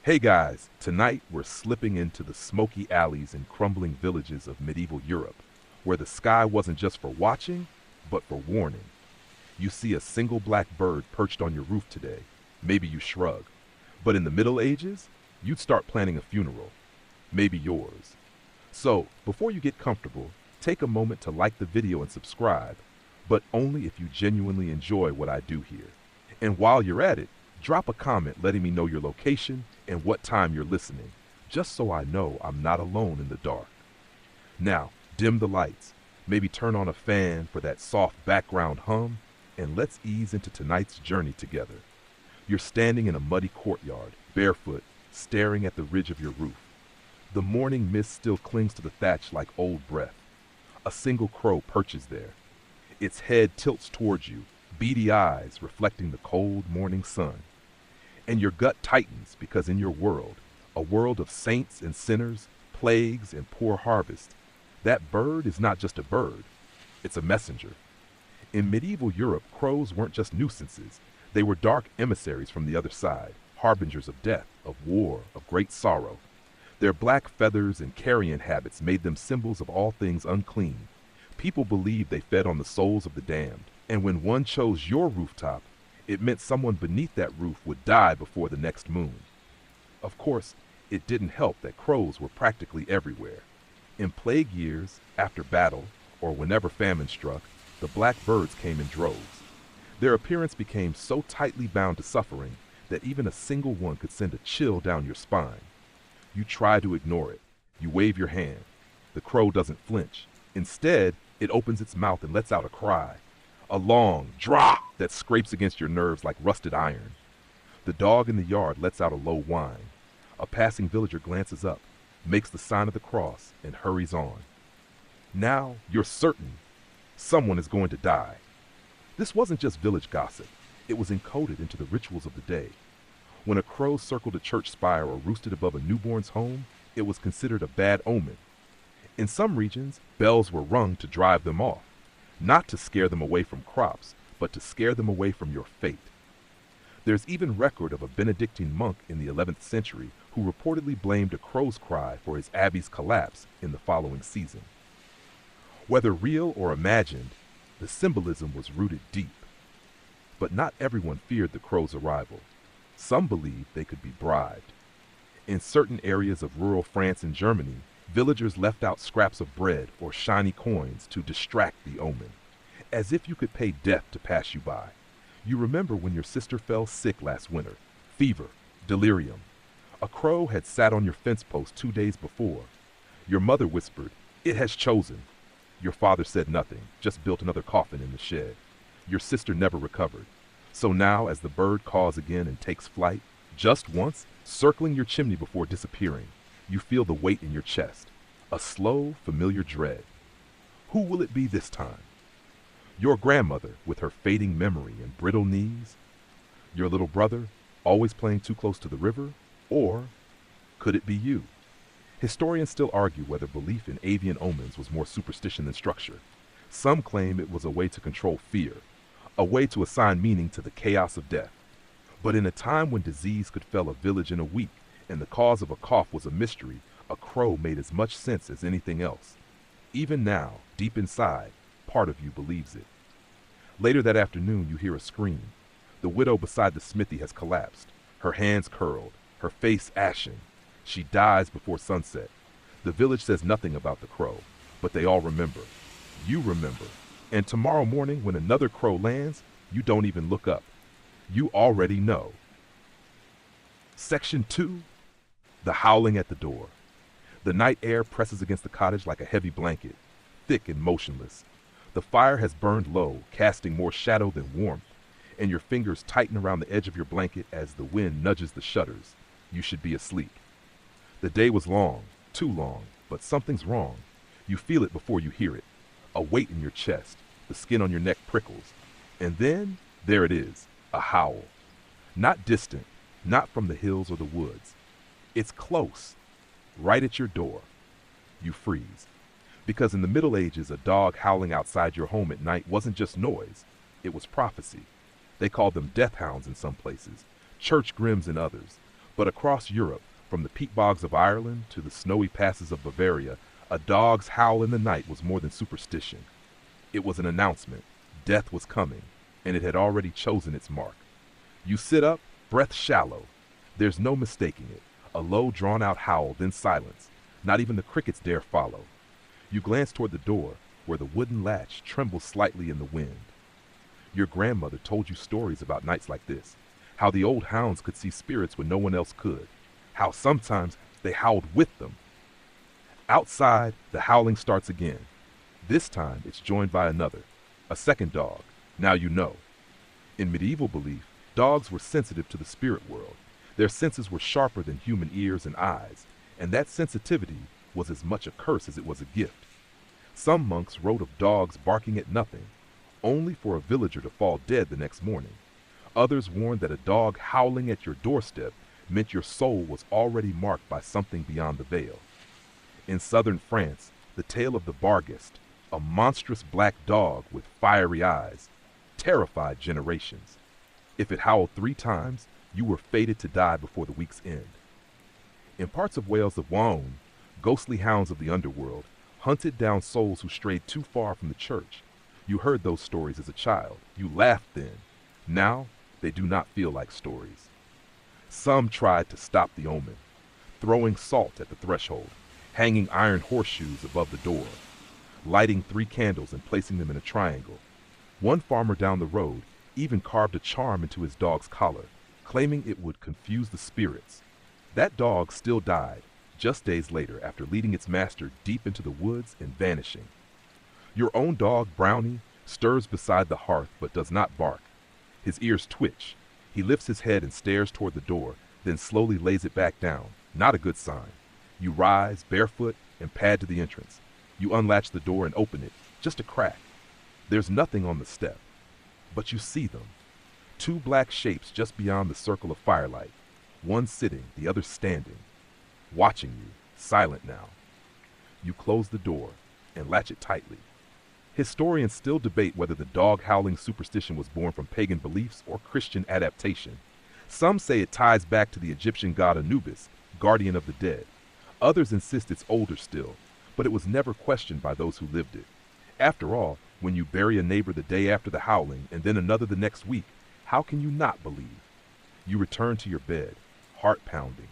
Hey guys, tonight we're slipping into the smoky alleys and crumbling villages of medieval Europe, where the sky wasn't just for watching, but for warning. You see a single black bird perched on your roof today. Maybe you shrug. But in the Middle Ages, you'd start planning a funeral. Maybe yours. So, before you get comfortable, take a moment to like the video and subscribe, but only if you genuinely enjoy what I do here. And while you're at it, drop a comment letting me know your location and what time you're listening, just so I know I'm not alone in the dark. Now, dim the lights, maybe turn on a fan for that soft background hum, and let's ease into tonight's journey together. You're standing in a muddy courtyard, barefoot, staring at the ridge of your roof. The morning mist still clings to the thatch like old breath. A single crow perches there. Its head tilts towards you, beady eyes reflecting the cold morning sun. And your gut tightens because in your world, a world of saints and sinners, plagues and poor harvest, that bird is not just a bird, it's a messenger. In medieval Europe, crows weren't just nuisances. They were dark emissaries from the other side, harbingers of death, of war, of great sorrow. Their black feathers and carrion habits made them symbols of all things unclean. People believed they fed on the souls of the damned, and when one chose your rooftop, it meant someone beneath that roof would die before the next moon. Of course, it didn't help that crows were practically everywhere. In plague years, after battle, or whenever famine struck, the black birds came in droves. Their appearance became so tightly bound to suffering that even a single one could send a chill down your spine. You try to ignore it. You wave your hand. The crow doesn't flinch. Instead, it opens its mouth and lets out a cry. A long drop that scrapes against your nerves like rusted iron. The dog in the yard lets out a low whine. A passing villager glances up, makes the sign of the cross, and hurries on. Now you're certain someone is going to die. This wasn't just village gossip. It was encoded into the rituals of the day. When a crow circled a church spire or roosted above a newborn's home, it was considered a bad omen. In some regions, bells were rung to drive them off. Not to scare them away from crops, but to scare them away from your fate. There's even record of a Benedictine monk in the 11th century who reportedly blamed a crow's cry for his abbey's collapse in the following season. Whether real or imagined, the symbolism was rooted deep. But not everyone feared the crow's arrival. Some believed they could be bribed. In certain areas of rural France and Germany, villagers left out scraps of bread or shiny coins to distract the omen, as if you could pay death to pass you by. You remember when your sister fell sick last winter, fever, delirium. A crow had sat on your fence post 2 days before. Your mother whispered, "It has chosen." Your father said nothing, just built another coffin in the shed. Your sister never recovered. So now, as the bird caws again and takes flight, just once, circling your chimney before disappearing, you feel the weight in your chest, a slow, familiar dread. Who will it be this time? Your grandmother, with her fading memory and brittle knees? Your little brother, always playing too close to the river? Or could it be you? Historians still argue whether belief in avian omens was more superstition than structure. Some claim it was a way to control fear, a way to assign meaning to the chaos of death. But in a time when disease could fell a village in a week, and the cause of a cough was a mystery, a crow made as much sense as anything else. Even now, deep inside, part of you believes it. Later that afternoon, you hear a scream. The widow beside the smithy has collapsed, her hands curled, her face ashen. She dies before sunset. The village says nothing about the crow, but they all remember. You remember. And tomorrow morning, when another crow lands, you don't even look up. You already know. Section 2. The howling at the door. The night air presses against the cottage like a heavy blanket, thick and motionless. The fire has burned low, casting more shadow than warmth, and your fingers tighten around the edge of your blanket as the wind nudges the shutters. You should be asleep. The day was long, too long, but something's wrong. You feel it before you hear it. A weight in your chest, the skin on your neck prickles. And then, there it is, a howl. Not distant, not from the hills or the woods. It's close, right at your door. You freeze. Because in the Middle Ages, a dog howling outside your home at night wasn't just noise, it was prophecy. They called them death hounds in some places, church grims in others. But across Europe, from the peat bogs of Ireland to the snowy passes of Bavaria, a dog's howl in the night was more than superstition. It was an announcement. Death was coming, and it had already chosen its mark. You sit up, breath shallow. There's no mistaking it. A low, drawn-out howl, then silence. Not even the crickets dare follow. You glance toward the door, where the wooden latch trembles slightly in the wind. Your grandmother told you stories about nights like this, how the old hounds could see spirits when no one else could, how sometimes they howled with them. Outside, the howling starts again. This time, it's joined by another, a second dog. Now you know. In medieval belief, dogs were sensitive to the spirit world. Their senses were sharper than human ears and eyes, and that sensitivity was as much a curse as it was a gift. Some monks wrote of dogs barking at nothing, only for a villager to fall dead the next morning. Others warned that a dog howling at your doorstep meant your soul was already marked by something beyond the veil. In southern France, the tale of the Barghest, a monstrous black dog with fiery eyes, terrified generations. If it howled 3 times, you were fated to die before the week's end. In parts of Wales of Waun, ghostly hounds of the underworld hunted down souls who strayed too far from the church. You heard those stories as a child. You laughed then. Now, they do not feel like stories. Some tried to stop the omen, throwing salt at the threshold, hanging iron horseshoes above the door, lighting 3 candles and placing them in a triangle. One farmer down the road even carved a charm into his dog's collar, claiming it would confuse the spirits. That dog still died, just days later after leading its master deep into the woods and vanishing. Your own dog, Brownie, stirs beside the hearth but does not bark. His ears twitch. He lifts his head and stares toward the door, then slowly lays it back down. Not a good sign. You rise, barefoot, and pad to the entrance. You unlatch the door and open it, just a crack. There's nothing on the step, but you see them. 2 black shapes just beyond the circle of firelight, one sitting, the other standing, watching you, silent now. You close the door and latch it tightly. Historians still debate whether the dog howling superstition was born from pagan beliefs or Christian adaptation. Some say it ties back to the Egyptian god Anubis, guardian of the dead. Others insist it's older still, but it was never questioned by those who lived it. After all, when you bury a neighbor the day after the howling and then another the next week, how can you not believe? You return to your bed, heart pounding.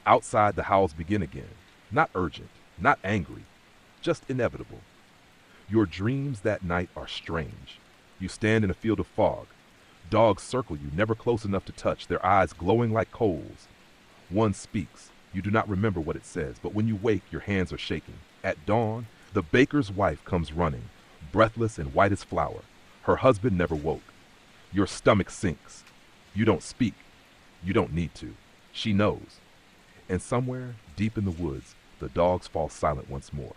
Outside, the howls begin again, not urgent, not angry, just inevitable. Your dreams that night are strange. You stand in a field of fog. Dogs circle you, never close enough to touch, their eyes glowing like coals. One speaks. You do not remember what it says, but when you wake, your hands are shaking. At dawn, the baker's wife comes running, breathless and white as flour. Her husband never woke. Your stomach sinks. You don't speak. You don't need to. She knows. And somewhere, deep in the woods, the dogs fall silent once more.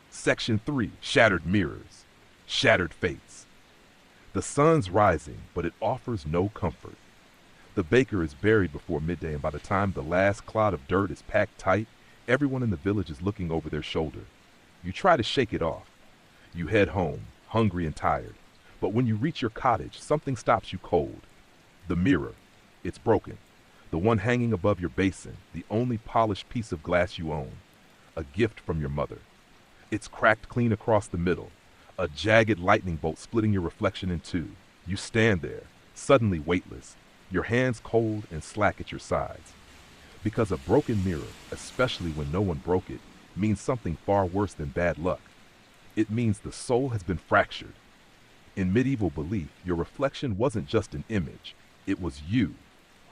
Section 3, Shattered Mirrors, Shattered Fates. The sun's rising, but it offers no comfort. The baker is buried before midday, and by the time the last clod of dirt is packed tight, everyone in the village is looking over their shoulder. You try to shake it off. You head home, hungry and tired. But when you reach your cottage, something stops you cold. The mirror. It's broken. The one hanging above your basin, the only polished piece of glass you own. A gift from your mother. It's cracked clean across the middle, a jagged lightning bolt splitting your reflection in 2. You stand there, suddenly weightless, your hands cold and slack at your sides. Because a broken mirror, especially when no one broke it, means something far worse than bad luck. It means the soul has been fractured. In medieval belief, your reflection wasn't just an image, it was you.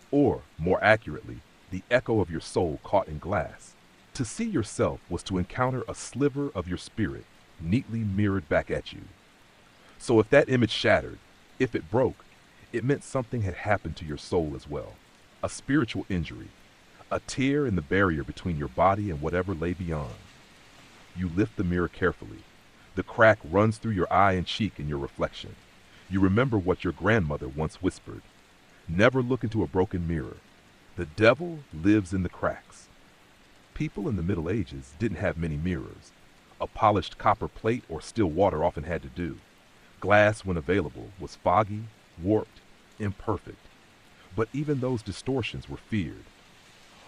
Or, more accurately, the echo of your soul caught in glass. To see yourself was to encounter a sliver of your spirit, neatly mirrored back at you. So if that image shattered, if it broke, it meant something had happened to your soul as well. A spiritual injury, a tear in the barrier between your body and whatever lay beyond. You lift the mirror carefully. The crack runs through your eye and cheek in your reflection. You remember what your grandmother once whispered. Never look into a broken mirror. The devil lives in the cracks. People in the Middle Ages didn't have many mirrors. A polished copper plate or still water often had to do. Glass, when available, was foggy, warped, imperfect. But even those distortions were feared.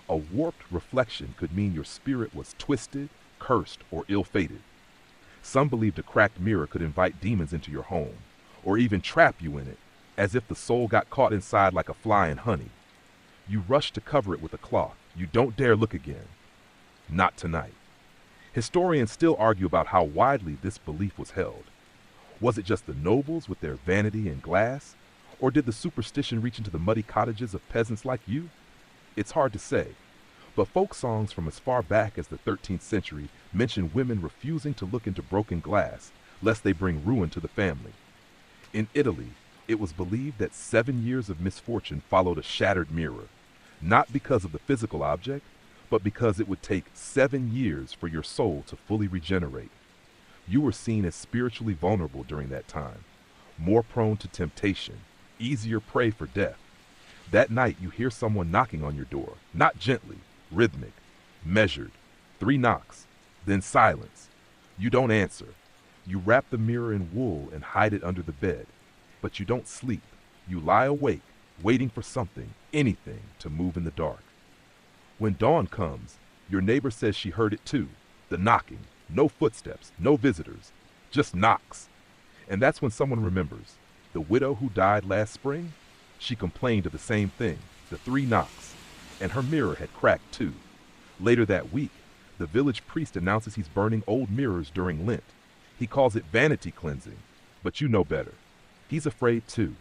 A warped reflection could mean your spirit was twisted, cursed, or ill-fated. Some believed a cracked mirror could invite demons into your home, or even trap you in it, as if the soul got caught inside like a fly in honey. You rush to cover it with a cloth. You don't dare look again. Not tonight. Historians still argue about how widely this belief was held. Was it just the nobles with their vanity and glass, or did the superstition reach into the muddy cottages of peasants like you? It's hard to say, but folk songs from as far back as the 13th century mention women refusing to look into broken glass, lest they bring ruin to the family. In Italy, it was believed that 7 years of misfortune followed a shattered mirror, not because of the physical object, but because it would take 7 years for your soul to fully regenerate. You were seen as spiritually vulnerable during that time, more prone to temptation, easier prey for death. That night you hear someone knocking on your door, not gently, rhythmic, measured, 3 knocks, then silence. You don't answer. You wrap the mirror in wool and hide it under the bed. But you don't sleep. You lie awake, waiting for something, anything, to move in the dark. When dawn comes, your neighbor says she heard it too. The knocking, no footsteps, no visitors, just knocks. And that's when someone remembers. The widow who died last spring, she complained of the same thing, the 3 knocks, and her mirror had cracked too. Later that week, the village priest announces he's burning old mirrors during Lent. He calls it vanity cleansing, but you know better. He's afraid too.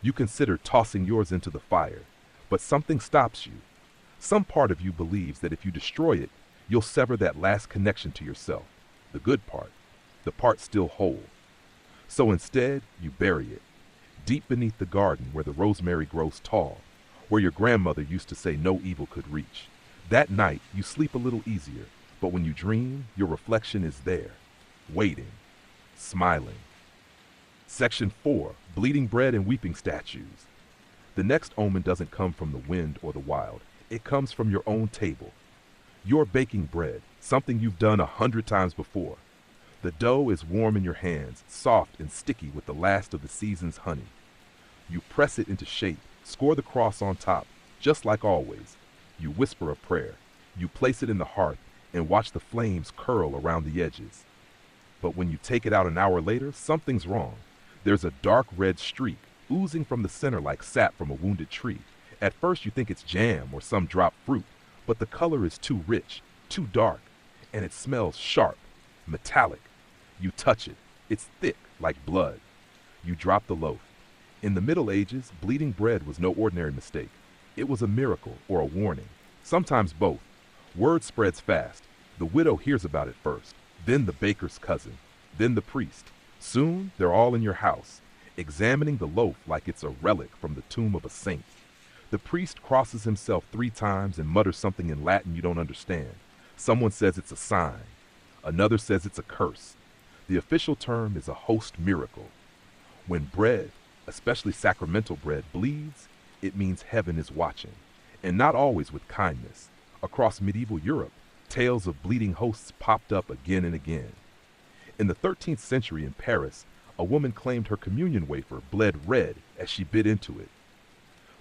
You consider tossing yours into the fire, but something stops you. Some part of you believes that if you destroy it, you'll sever that last connection to yourself, the good part, the part still whole. So instead, you bury it, deep beneath the garden where the rosemary grows tall, where your grandmother used to say no evil could reach. That night, you sleep a little easier, but when you dream, your reflection is there, waiting, smiling. Section 4, Bleeding Bread and Weeping Statues. The next omen doesn't come from the wind or the wild. It comes from your own table. You're baking bread, something you've done 100 times before. The dough is warm in your hands, soft and sticky with the last of the season's honey. You press it into shape, score the cross on top, just like always. You whisper a prayer. You place it in the hearth and watch the flames curl around the edges. But when you take it out an hour later, something's wrong. There's a dark red streak, oozing from the center like sap from a wounded tree. At first you think it's jam or some dropped fruit, but the color is too rich, too dark, and it smells sharp, metallic. You touch it. It's thick, like blood. You drop the loaf. In the Middle Ages, bleeding bread was no ordinary mistake. It was a miracle or a warning, sometimes both. Word spreads fast. The widow hears about it first, then the baker's cousin, then the priest. Soon, they're all in your house, examining the loaf like it's a relic from the tomb of a saint. The priest crosses himself 3 times and mutters something in Latin you don't understand. Someone says it's a sign. Another says it's a curse. The official term is a host miracle. When bread, especially sacramental bread, bleeds, it means heaven is watching, and not always with kindness. Across medieval Europe, tales of bleeding hosts popped up again and again. In the 13th century in Paris, a woman claimed her communion wafer bled red as she bit into it.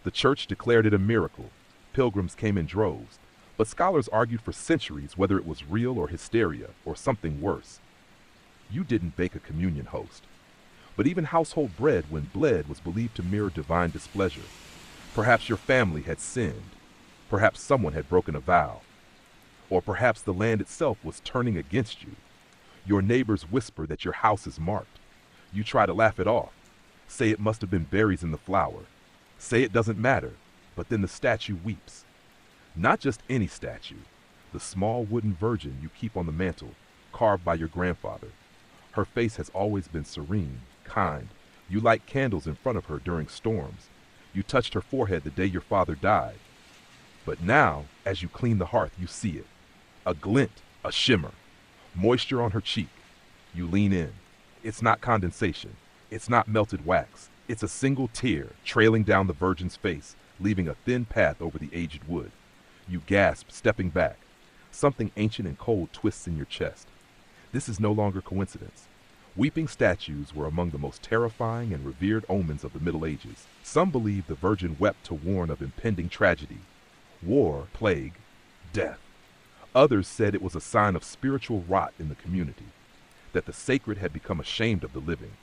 The church declared it a miracle. Pilgrims came in droves, but scholars argued for centuries whether it was real or hysteria or something worse. You didn't bake a communion host. But even household bread, when bled, was believed to mirror divine displeasure. Perhaps your family had sinned. Perhaps someone had broken a vow. Or perhaps the land itself was turning against you. Your neighbors whisper that your house is marked. You try to laugh it off. Say it must have been berries in the flour. Say it doesn't matter, but then the statue weeps. Not just any statue. The small wooden virgin you keep on the mantle, carved by your grandfather. Her face has always been serene, kind. You light candles in front of her during storms. You touched her forehead the day your father died. But now, as you clean the hearth, you see it. A glint, a shimmer. Moisture on her cheek. You lean in. It's not condensation. It's not melted wax. It's a single tear trailing down the virgin's face, leaving a thin path over the aged wood. You gasp, stepping back. Something ancient and cold twists in your chest. This is no longer coincidence. Weeping statues were among the most terrifying and revered omens of the Middle Ages. Some believed the Virgin wept to warn of impending tragedy, war, plague, death. Others said it was a sign of spiritual rot in the community, that the sacred had become ashamed of the living.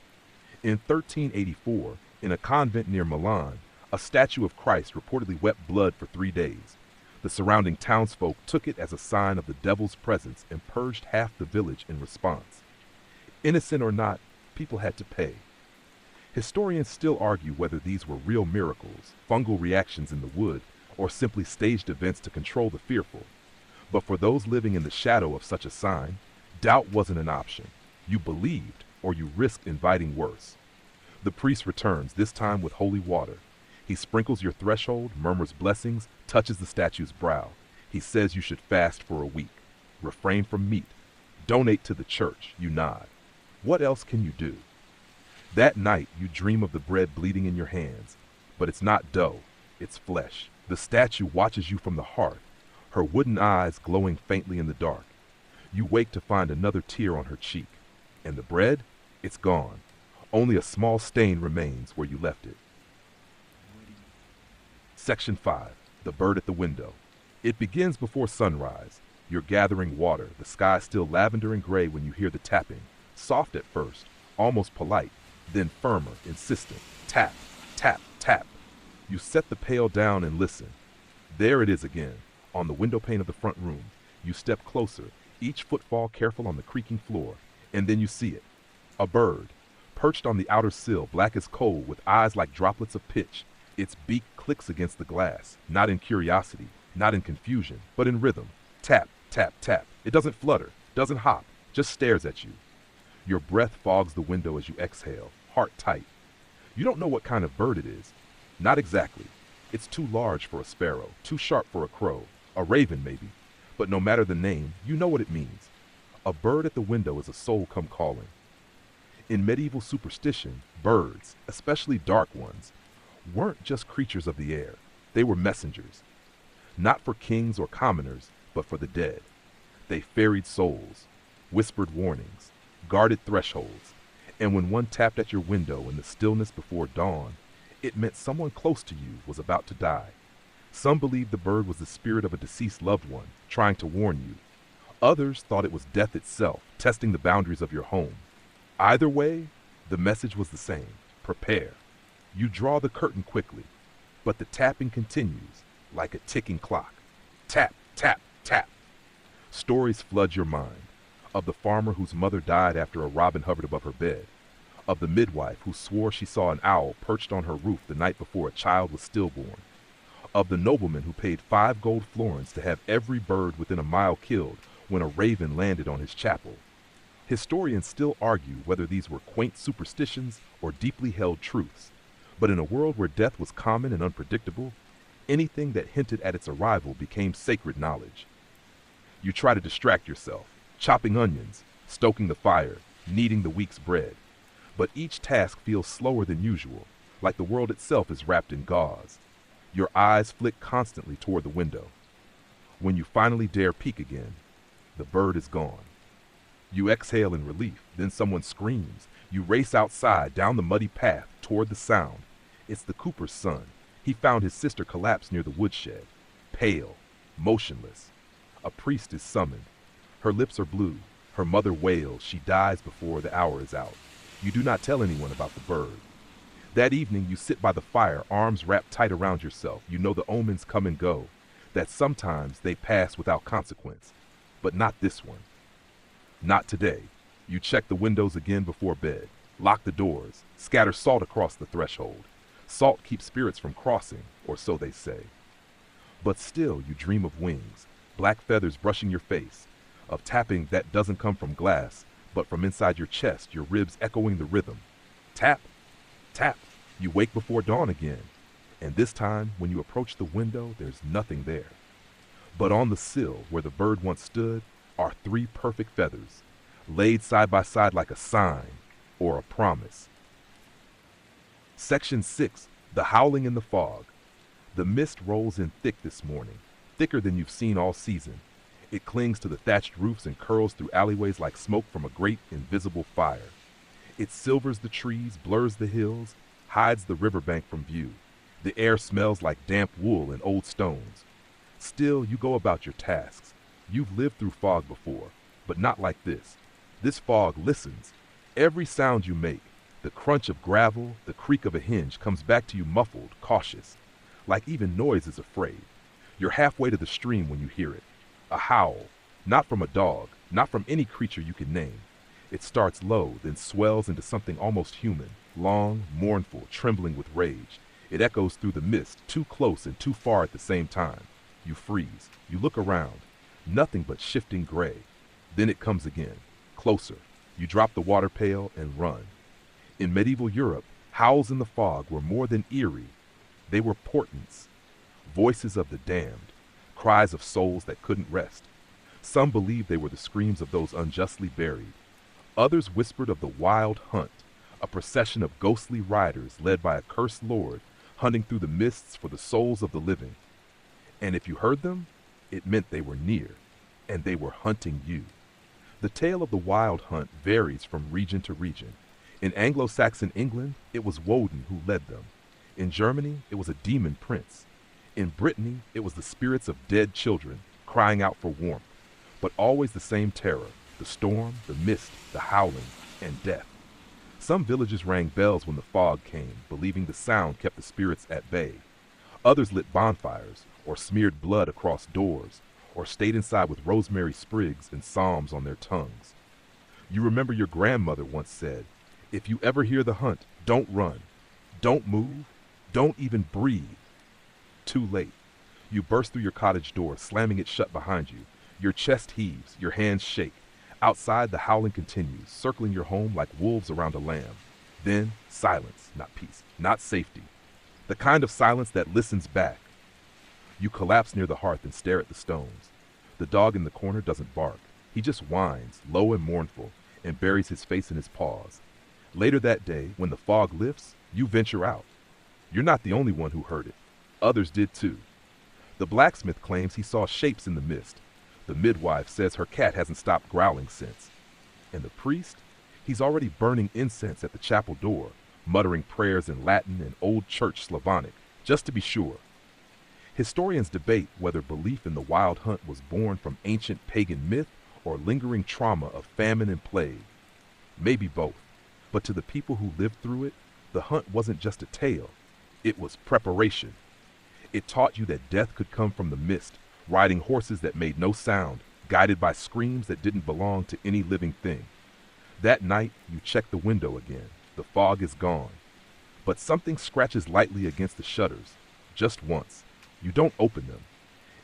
In 1384, in a convent near Milan, a statue of Christ reportedly wept blood for 3 days. The surrounding townsfolk took it as a sign of the devil's presence and purged half the village in response. Innocent or not, people had to pay. Historians still argue whether these were real miracles, fungal reactions in the wood, or simply staged events to control the fearful. But for those living in the shadow of such a sign, doubt wasn't an option. You believed, or you risked inviting worse. The priest returns, this time with holy water. He sprinkles your threshold, murmurs blessings, touches the statue's brow. He says you should fast for a week, refrain from meat, donate to the church. You nod. What else can you do? That night, you dream of the bread bleeding in your hands, but it's not dough, it's flesh. The statue watches you from the hearth, her wooden eyes glowing faintly in the dark. You wake to find another tear on her cheek, and the bread, it's gone. Only a small stain remains where you left it. Section 5. The bird at the window. It begins before sunrise. You're gathering water, the sky still lavender and gray when you hear the tapping. Soft at first, almost polite, then firmer, insistent. Tap, tap, tap. You set the pail down and listen. There it is again, on the window pane of the front room. You step closer, each footfall careful on the creaking floor, and then you see it. A bird, perched on the outer sill, black as coal, with eyes like droplets of pitch. Its beak clicks against the glass, not in curiosity, not in confusion, but in rhythm. Tap, tap, tap. It doesn't flutter, doesn't hop, just stares at you. Your breath fogs the window as you exhale, heart tight. You don't know what kind of bird it is. Not exactly. It's too large for a sparrow, too sharp for a crow, a raven maybe. But no matter the name, you know what it means. A bird at the window is a soul come calling. In medieval superstition, birds, especially dark ones, weren't just creatures of the air. They were messengers. Not for kings or commoners, but for the dead. They ferried souls, whispered warnings, guarded thresholds, and when one tapped at your window in the stillness before dawn, it meant someone close to you was about to die. Some believed the bird was the spirit of a deceased loved one, trying to warn you. Others thought it was death itself, testing the boundaries of your home. Either way, the message was the same. Prepare. You draw the curtain quickly, but the tapping continues, like a ticking clock. Tap, tap, tap. Stories flood your mind. Of the farmer whose mother died after a robin hovered above her bed. Of the midwife who swore she saw an owl perched on her roof the night before a child was stillborn. Of the nobleman who paid 5 gold florins to have every bird within a mile killed when a raven landed on his chapel. Historians still argue whether these were quaint superstitions or deeply held truths. But in a world where death was common and unpredictable, anything that hinted at its arrival became sacred knowledge. You try to distract yourself, chopping onions, stoking the fire, kneading the week's bread. But each task feels slower than usual, like the world itself is wrapped in gauze. Your eyes flick constantly toward the window. When you finally dare peek again, the bird is gone. You exhale in relief, then someone screams. You race outside, down the muddy path, toward the sound. It's the cooper's son. He found his sister collapsed near the woodshed, pale, motionless. A priest is summoned. Her lips are blue. Her mother wails. She dies before the hour is out. You do not tell anyone about the bird. That evening, you sit by the fire, arms wrapped tight around yourself. You know the omens come and go, that sometimes they pass without consequence. But not this one. Not today. You check the windows again before bed, lock the doors, scatter salt across the threshold. Salt keeps spirits from crossing, or so they say. But still, you dream of wings, black feathers brushing your face, of tapping that doesn't come from glass, but from inside your chest, your ribs echoing the rhythm. Tap, tap. You wake before dawn again, and this time, when you approach the window, there's nothing there. But on the sill, where the bird once stood, are 3 perfect feathers, laid side by side like a sign or a promise. Section 6. The howling in the fog. The mist rolls in thick this morning, thicker than you've seen all season. It clings to the thatched roofs and curls through alleyways like smoke from a great invisible fire. It silvers the trees, blurs the hills, hides the riverbank from view. The air smells like damp wool and old stones. Still, you go about your tasks. You've lived through fog before, but not like this. This fog listens. Every sound you make, the crunch of gravel, the creak of a hinge comes back to you muffled, cautious. Like even noise is afraid. You're halfway to the stream when you hear it. A howl, not from a dog, not from any creature you can name. It starts low, then swells into something almost human, long, mournful, trembling with rage. It echoes through the mist, too close and too far at the same time. You freeze. You look around. Nothing but shifting gray. Then it comes again, closer. You drop the water pail and run. In medieval Europe, howls in the fog were more than eerie. They were portents, voices of the damned, cries of souls that couldn't rest. Some believed they were the screams of those unjustly buried. Others whispered of the wild hunt, a procession of ghostly riders led by a cursed lord, hunting through the mists for the souls of the living. And if you heard them, it meant they were near, and they were hunting you. The tale of the wild hunt varies from region to region. In Anglo-Saxon England, it was Woden who led them. In Germany, it was a demon prince. In Brittany, it was the spirits of dead children crying out for warmth. But always the same terror, the storm, the mist, the howling, and death. Some villages rang bells when the fog came, believing the sound kept the spirits at bay. Others lit bonfires, or smeared blood across doors, or stayed inside with rosemary sprigs and psalms on their tongues. You remember your grandmother once said, "If you ever hear the hunt, don't run. Don't move. Don't even breathe." Too late. You burst through your cottage door, slamming it shut behind you. Your chest heaves, your hands shake. Outside, the howling continues, circling your home like wolves around a lamb. Then, silence, not peace, not safety. The kind of silence that listens back. You collapse near the hearth and stare at the stones. The dog in the corner doesn't bark. He just whines, low and mournful, and buries his face in his paws. Later that day, when the fog lifts, you venture out. You're not the only one who heard it. Others did too. The blacksmith claims he saw shapes in the mist. The midwife says her cat hasn't stopped growling since. And the priest? He's already burning incense at the chapel door, muttering prayers in Latin and Old Church Slavonic, just to be sure. Historians debate whether belief in the wild hunt was born from ancient pagan myth or lingering trauma of famine and plague. Maybe both. But to the people who lived through it, the hunt wasn't just a tale. It was preparation. It taught you that death could come from the mist, riding horses that made no sound, guided by screams that didn't belong to any living thing. That night, you check the window again. The fog is gone. But something scratches lightly against the shutters, just once. You don't open them.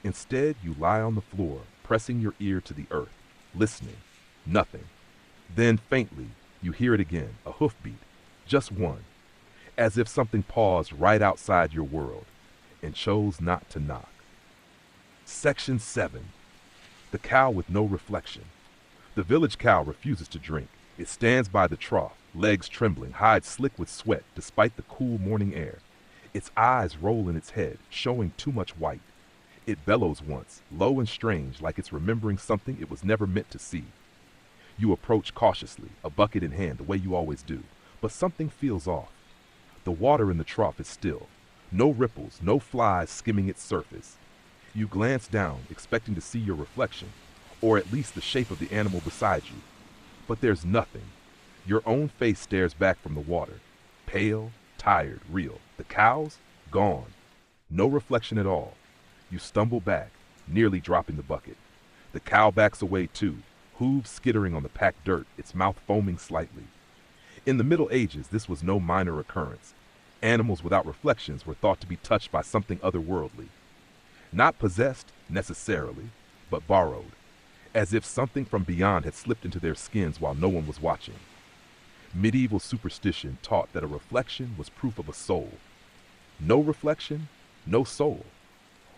Instead, you lie on the floor, pressing your ear to the earth, listening. Nothing. Then, faintly, you hear it again, a hoofbeat, just one, as if something paused right outside your world and chose not to knock. Section 7. The cow with no reflection. The village cow refuses to drink. It stands by the trough, legs trembling, hide slick with sweat despite the cool morning air. Its eyes roll in its head, showing too much white. It bellows once, low and strange, like it's remembering something it was never meant to see. You approach cautiously, a bucket in hand, the way you always do, but something feels off. The water in the trough is still. No ripples, no flies skimming its surface. You glance down, expecting to see your reflection, or at least the shape of the animal beside you. But there's nothing. Your own face stares back from the water. Pale, tired, real. The cow's gone. No reflection at all. You stumble back, nearly dropping the bucket. The cow backs away too, hooves skittering on the packed dirt, its mouth foaming slightly. In the Middle Ages, this was no minor occurrence. Animals without reflections were thought to be touched by something otherworldly. Not possessed, necessarily, but borrowed, as if something from beyond had slipped into their skins while no one was watching. Medieval superstition taught that a reflection was proof of a soul. No reflection, no soul.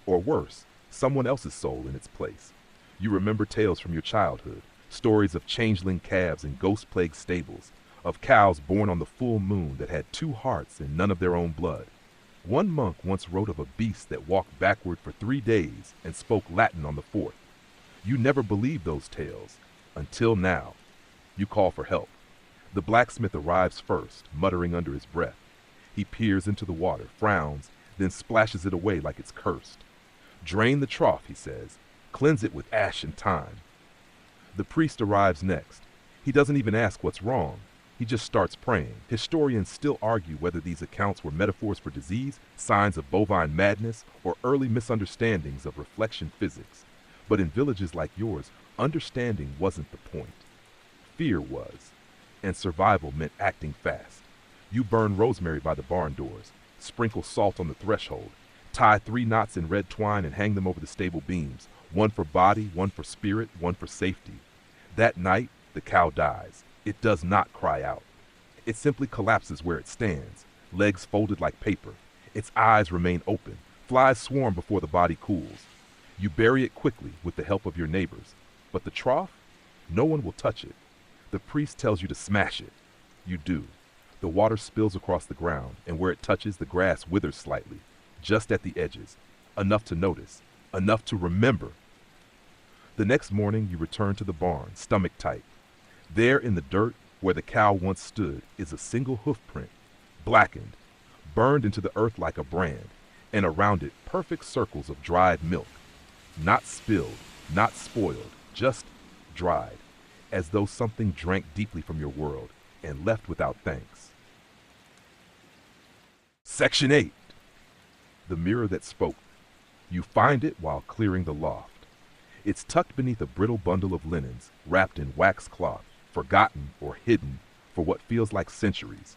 Or worse, someone else's soul in its place. You remember tales from your childhood, stories of changeling calves in ghost-plagued stables, of cows born on the full moon that had two hearts and none of their own blood. One monk once wrote of a beast that walked backward for 3 days and spoke Latin on the 4th. You never believed those tales, until now. You call for help. The blacksmith arrives first, muttering under his breath. He peers into the water, frowns, then splashes it away like it's cursed. Drain the trough, he says. Cleanse it with ash and thyme. The priest arrives next. He doesn't even ask what's wrong. He just starts praying. Historians still argue whether these accounts were metaphors for disease, signs of bovine madness, or early misunderstandings of reflection physics. But in villages like yours, understanding wasn't the point. Fear was. And survival meant acting fast. You burn rosemary by the barn doors, sprinkle salt on the threshold, tie 3 knots in red twine and hang them over the stable beams, one for body, one for spirit, one for safety. That night, the cow dies. It does not cry out. It simply collapses where it stands, legs folded like paper. Its eyes remain open. Flies swarm before the body cools. You bury it quickly with the help of your neighbors. But the trough? No one will touch it. The priest tells you to smash it. You do. The water spills across the ground, and where it touches, the grass withers slightly, just at the edges. Enough to notice. Enough to remember. The next morning, you return to the barn, stomach tight. There in the dirt, where the cow once stood, is a single hoof print, blackened, burned into the earth like a brand, and around it perfect circles of dried milk. Not spilled, not spoiled, just dried, as though something drank deeply from your world and left without thanks. Section 8. The mirror that spoke. You find it while clearing the loft. It's tucked beneath a brittle bundle of linens, wrapped in wax cloth, forgotten or hidden for what feels like centuries.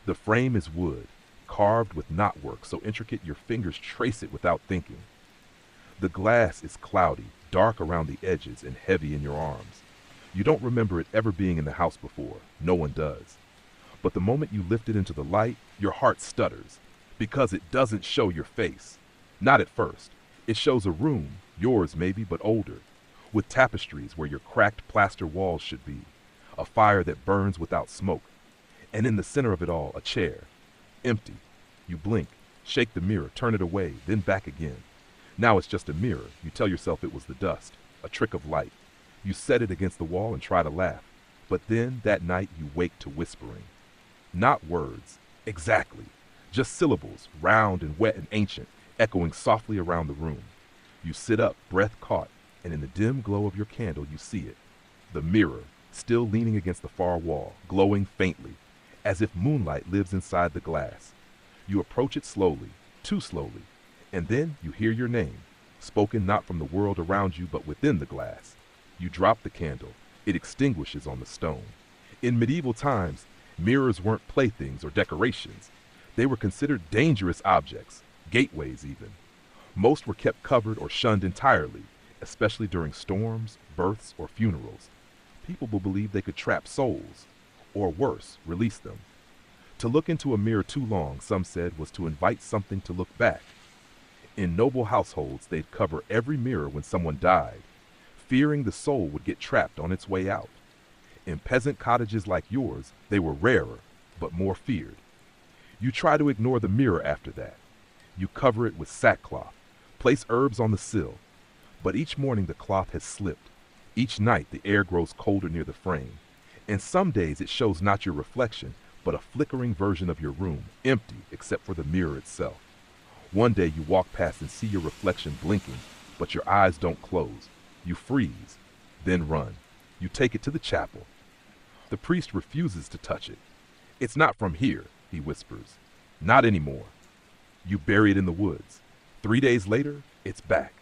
The frame is wood, carved with knotwork so intricate your fingers trace it without thinking. The glass is cloudy, dark around the edges and heavy in your arms. You don't remember it ever being in the house before. No one does. But the moment you lift it into the light, your heart stutters, because it doesn't show your face. Not at first. It shows a room, yours maybe, but older, with tapestries where your cracked plaster walls should be, a fire that burns without smoke, and in the center of it all, a chair, empty. You blink, shake the mirror, turn it away, then back again. Now it's just a mirror. You tell yourself it was the dust, a trick of light. You set it against the wall and try to laugh, but then that night you wake to whispering. Not words, exactly, just syllables, round and wet and ancient, echoing softly around the room. You sit up, breath caught, and in the dim glow of your candle you see it. The mirror, still leaning against the far wall, glowing faintly, as if moonlight lives inside the glass. You approach it slowly, too slowly, and then you hear your name, spoken not from the world around you but within the glass. You drop the candle. It extinguishes on the stone. In medieval times, mirrors weren't playthings or decorations. They were considered dangerous objects, gateways even. Most were kept covered or shunned entirely, especially during storms, births, or funerals. People believed they could trap souls, or worse, release them. To look into a mirror too long, some said, was to invite something to look back. In noble households, they'd cover every mirror when someone died, fearing the soul would get trapped on its way out. In peasant cottages like yours, they were rarer, but more feared. You try to ignore the mirror after that. You cover it with sackcloth, place herbs on the sill, but each morning the cloth has slipped. Each night the air grows colder near the frame, and some days it shows not your reflection, but a flickering version of your room, empty except for the mirror itself. One day you walk past and see your reflection blinking, but your eyes don't close. You freeze, then run. You take it to the chapel. The priest refuses to touch it. It's not from here, he whispers. Not anymore. You bury it in the woods. 3 days later, it's back,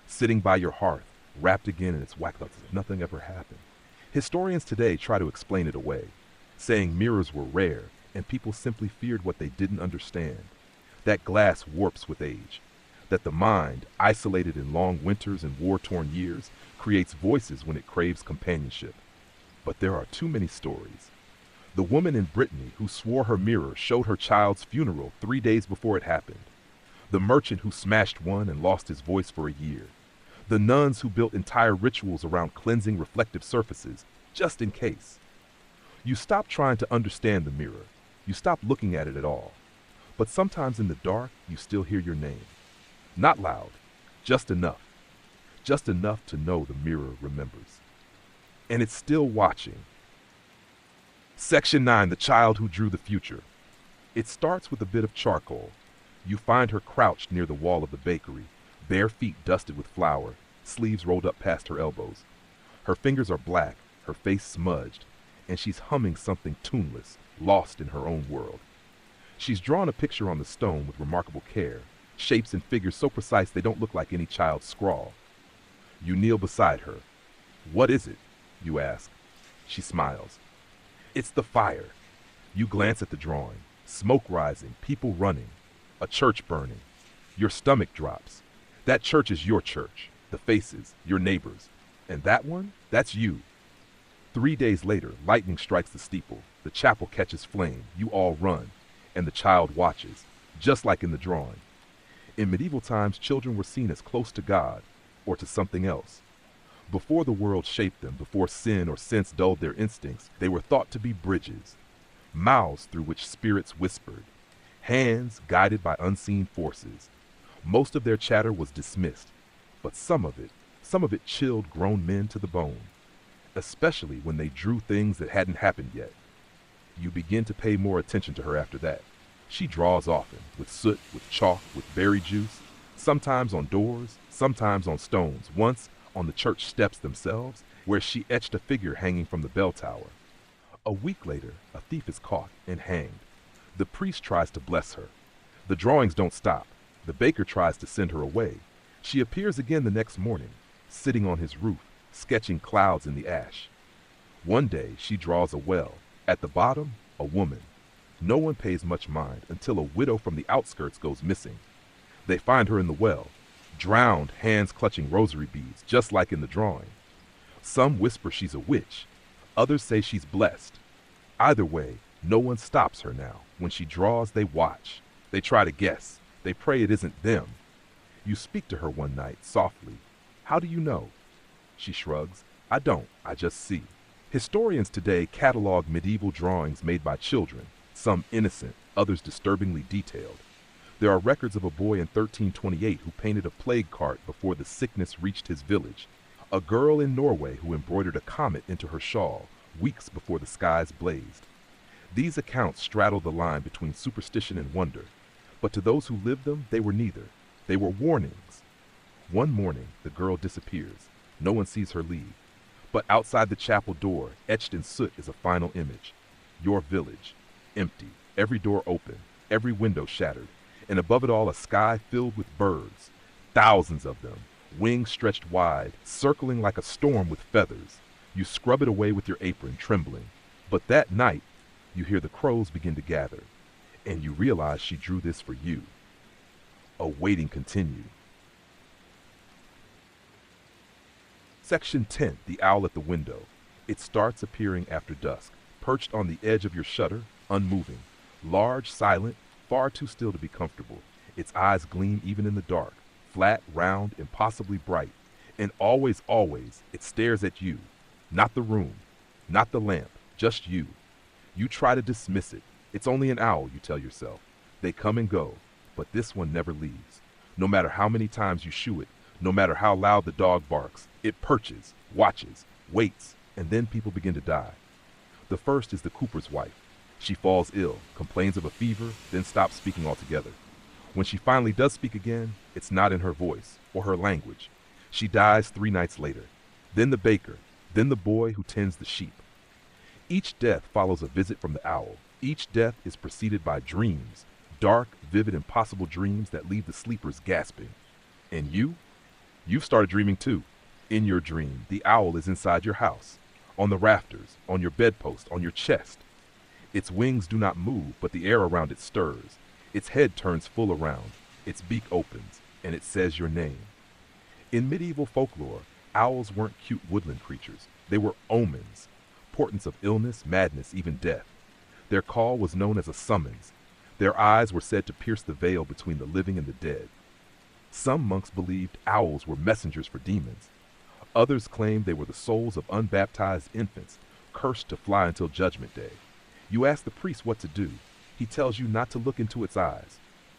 sitting by your hearth, wrapped again in its wax as if nothing ever happened. Historians today try to explain it away, saying mirrors were rare and people simply feared what they didn't understand. That glass warps with age, that the mind, isolated in long winters and war-torn years, creates voices when it craves companionship. But there are too many stories. The woman in Brittany who swore her mirror showed her child's funeral 3 days before it happened. The merchant who smashed one and lost his voice for a year. The nuns who built entire rituals around cleansing reflective surfaces, just in case. You stop trying to understand the mirror. You stop looking at it at all. But sometimes in the dark, you still hear your name. Not loud, just enough. Just enough to know the mirror remembers. And it's still watching. Section 9, The Child Who Drew the Future. It starts with a bit of charcoal. You find her crouched near the wall of the bakery, bare feet dusted with flour, sleeves rolled up past her elbows. Her fingers are black, her face smudged, and she's humming something tuneless, lost in her own world. She's drawn a picture on the stone with remarkable care, shapes and figures so precise they don't look like any child's scrawl. You kneel beside her. "What is it?" you ask. She smiles. "It's the fire." You glance at the drawing. Smoke rising, people running, a church burning. Your stomach drops. That church is your church, the faces, your neighbors. And that one, that's you. 3 days later, lightning strikes the steeple. The chapel catches flame. You all run. And the child watches, just like in the drawing. In medieval times, children were seen as close to God or to something else. Before the world shaped them, before sin or sense dulled their instincts, they were thought to be bridges, mouths through which spirits whispered, hands guided by unseen forces. Most of their chatter was dismissed, but some of it chilled grown men to the bone, especially when they drew things that hadn't happened yet. You begin to pay more attention to her after that. She draws often, with soot, with chalk, with berry juice, sometimes on doors, sometimes on stones, once on the church steps themselves, where she etched a figure hanging from the bell tower. A week later, a thief is caught and hanged. The priest tries to bless her. The drawings don't stop. The baker tries to send her away. She appears again the next morning, sitting on his roof, sketching clouds in the ash. One day, she draws a well. At the bottom, a woman. No one pays much mind until a widow from the outskirts goes missing. They find her in the well, drowned, hands clutching rosary beads, just like in the drawing. Some whisper she's a witch. Others say she's blessed. Either way, no one stops her now. When she draws, they watch. They try to guess. They pray it isn't them. You speak to her one night, softly. "How do you know?" She shrugs. "I don't. I just see." Historians today catalog medieval drawings made by children, some innocent, others disturbingly detailed. There are records of a boy in 1328 who painted a plague cart before the sickness reached his village, a girl in Norway who embroidered a comet into her shawl weeks before the skies blazed. These accounts straddle the line between superstition and wonder, but to those who lived them, they were neither. They were warnings. One morning, the girl disappears. No one sees her leave. But outside the chapel door, etched in soot, is a final image. Your village, empty, every door open, every window shattered, and above it all a sky filled with birds, thousands of them, wings stretched wide, circling like a storm with feathers. You scrub it away with your apron, trembling. But that night, you hear the crows begin to gather, and you realize she drew this for you. A waiting continued. Section 10, The Owl at the Window. It starts appearing after dusk, perched on the edge of your shutter, unmoving, large, silent, far too still to be comfortable. Its eyes gleam even in the dark, flat, round, impossibly bright, and always, it stares at you. Not the room, not the lamp, just you. You try to dismiss it. It's only an owl, you tell yourself. They come and go, but this one never leaves. No matter how many times you shoo it, no matter how loud the dog barks, it perches, watches, waits, and then people begin to die. The first is the cooper's wife. She falls ill, complains of a fever, then stops speaking altogether. When she finally does speak again, it's not in her voice or her language. She dies 3 nights later. Then the baker, then the boy who tends the sheep. Each death follows a visit from the owl. Each death is preceded by dreams, dark, vivid, impossible dreams that leave the sleepers gasping. And you've started dreaming too. In your dream, the owl is inside your house, on the rafters, on your bedpost, on your chest. Its wings do not move, but the air around it stirs. Its head turns full around, its beak opens, and it says your name. In medieval folklore, owls weren't cute woodland creatures. They were omens, portents of illness, madness, even death. Their call was known as a summons. Their eyes were said to pierce the veil between the living and the dead. Some monks believed owls were messengers for demons. Others claimed they were the souls of unbaptized infants, cursed to fly until Judgment Day. You ask the priest what to do. He tells you not to look into its eyes.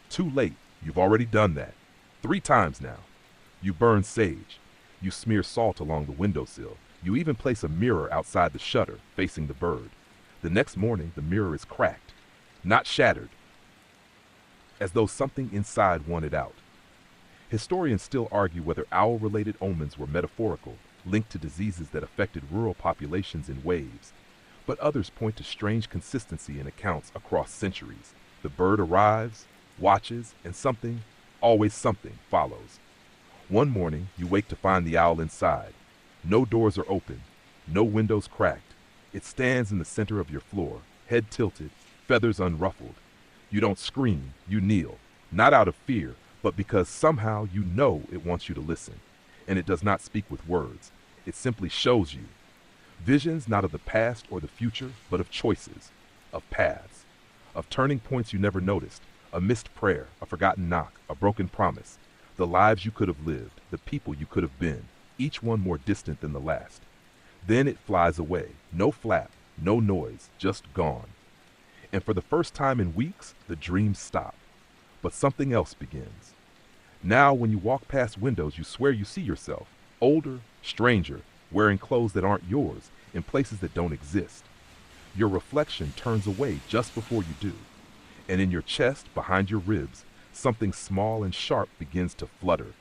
Too late. You've already done that. 3 times now. You burn sage. You smear salt along the windowsill. You even place a mirror outside the shutter, facing the bird. The next morning, the mirror is cracked, not shattered, as though something inside wanted out. Historians still argue whether owl-related omens were metaphorical, linked to diseases that affected rural populations in waves, but others point to strange consistency in accounts across centuries. The bird arrives, watches, and something, always something, follows. One morning, you wake to find the owl inside. No doors are open, no windows cracked. It stands in the center of your floor, head tilted, feathers unruffled. You don't scream, you kneel, not out of fear, but because somehow you know it wants you to listen. And it does not speak with words. It simply shows you. Visions not of the past or the future, but of choices, of paths, of turning points you never noticed, a missed prayer, a forgotten knock, a broken promise, the lives you could have lived, the people you could have been, each one more distant than the last. Then it flies away, no flap, no noise, just gone. And for the first time in weeks, the dreams stop. But something else begins. Now when you walk past windows, you swear you see yourself, older, stranger, wearing clothes that aren't yours, in places that don't exist. Your reflection turns away just before you do. And in your chest, behind your ribs, something small and sharp begins to flutter.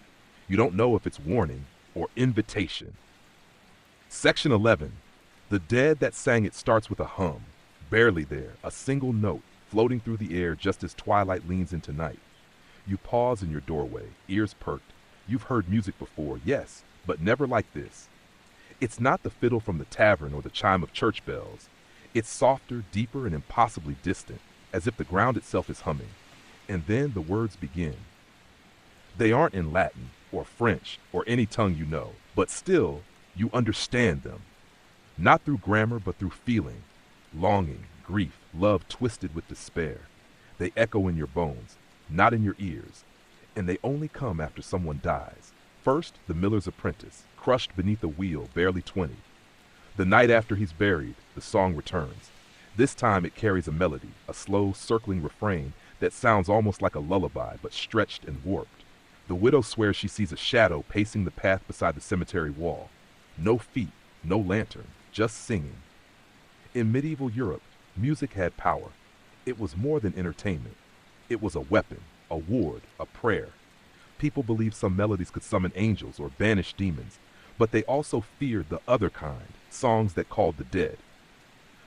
You don't know if it's warning or invitation. Section 11. The dead that sang it starts with a hum, barely there, a single note floating through the air just as twilight leans into night. You pause in your doorway, ears perked. You've heard music before, yes, but never like this. It's not the fiddle from the tavern or the chime of church bells. It's softer, deeper, and impossibly distant, as if the ground itself is humming. And then the words begin. They aren't in Latin, or French, or any tongue you know, but still, you understand them. Not through grammar, but through feeling. Longing, grief, love twisted with despair. They echo in your bones, not in your ears. And they only come after someone dies. First, the miller's apprentice, crushed beneath a wheel, barely 20. The night after he's buried, the song returns. This time it carries a melody, a slow, circling refrain that sounds almost like a lullaby, but stretched and warped. The widow swears she sees a shadow pacing the path beside the cemetery wall. No feet, no lantern, just singing. In medieval Europe, music had power. It was more than entertainment. It was a weapon, a ward, a prayer. People believed some melodies could summon angels or banish demons, but they also feared the other kind, songs that called the dead.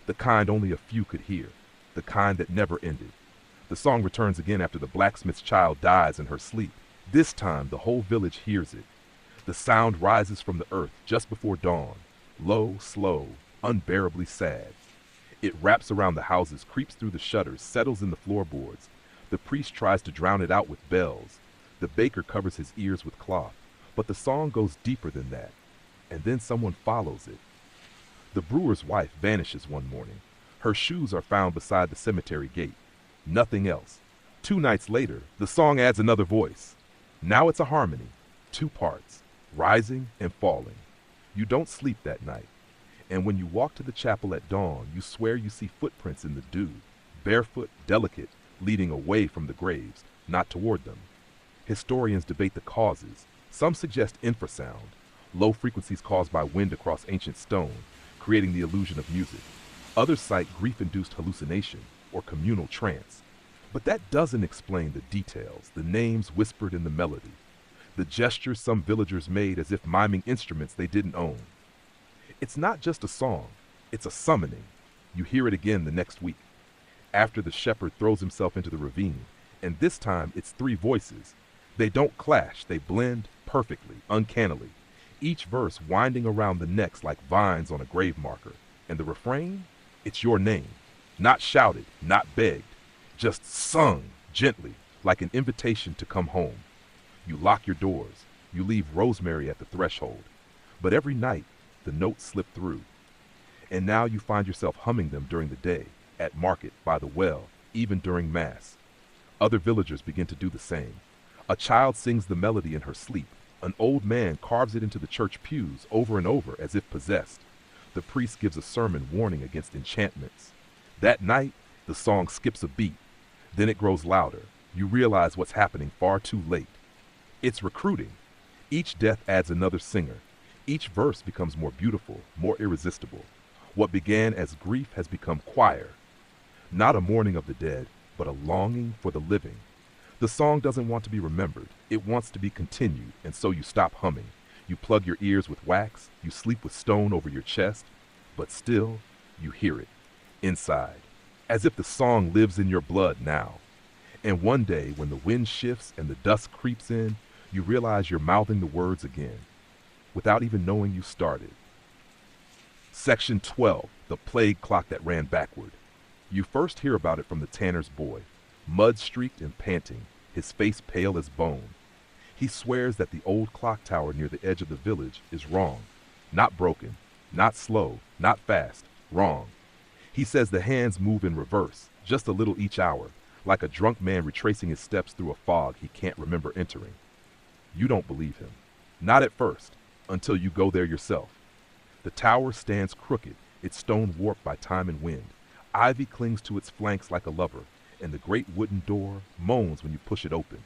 The kind only a few could hear, the kind that never ended. The song returns again after the blacksmith's child dies in her sleep. This time the whole village hears it. The sound rises from the earth just before dawn, low, slow, unbearably sad. It wraps around the houses, creeps through the shutters, settles in the floorboards. The priest tries to drown it out with bells. The baker covers his ears with cloth. But the song goes deeper than that. And then someone follows it. The brewer's wife vanishes one morning. Her shoes are found beside the cemetery gate. Nothing else. 2 nights later, the song adds another voice. Now it's a harmony. 2 parts, rising and falling. You don't sleep that night. And when you walk to the chapel at dawn, you swear you see footprints in the dew, barefoot, delicate, leading away from the graves, not toward them. Historians debate the causes. Some suggest infrasound, low frequencies caused by wind across ancient stone, creating the illusion of music. Others cite grief-induced hallucination or communal trance. But that doesn't explain the details, the names whispered in the melody, the gestures some villagers made as if miming instruments they didn't own. It's not just a song, it's a summoning. You hear it again the next week, after the shepherd throws himself into the ravine, and this time it's 3 voices. They don't clash, they blend perfectly, uncannily, each verse winding around the next like vines on a grave marker. And the refrain? It's your name, not shouted, not begged, just sung gently, like an invitation to come home. You lock your doors, you leave rosemary at the threshold, but every night the notes slip through. And now you find yourself humming them during the day, at market, by the well, even during mass. Other villagers begin to do the same. A child sings the melody in her sleep. An old man carves it into the church pews over and over as if possessed. The priest gives a sermon warning against enchantments. That night, the song skips a beat. Then it grows louder. You realize what's happening far too late. It's recruiting. Each death adds another singer. Each verse becomes more beautiful, more irresistible. What began as grief has become choir, not a mourning of the dead, but a longing for the living. The song doesn't want to be remembered, it wants to be continued, and so you stop humming. You plug your ears with wax, you sleep with stone over your chest, but still, you hear it, inside, as if the song lives in your blood now. And one day, when the wind shifts and the dust creeps in, you realize you're mouthing the words again, without even knowing you started. Section 12, the plague clock that ran backward. You first hear about it from the tanner's boy, mud-streaked and panting, his face pale as bone. He swears that the old clock tower near the edge of the village is wrong. Not broken, not slow, not fast, wrong. He says the hands move in reverse, just a little each hour, like a drunk man retracing his steps through a fog he can't remember entering. You don't believe him. Not at first, until you go there yourself. The tower stands crooked, its stone warped by time and wind. Ivy clings to its flanks like a lover, and the great wooden door moans when you push it open.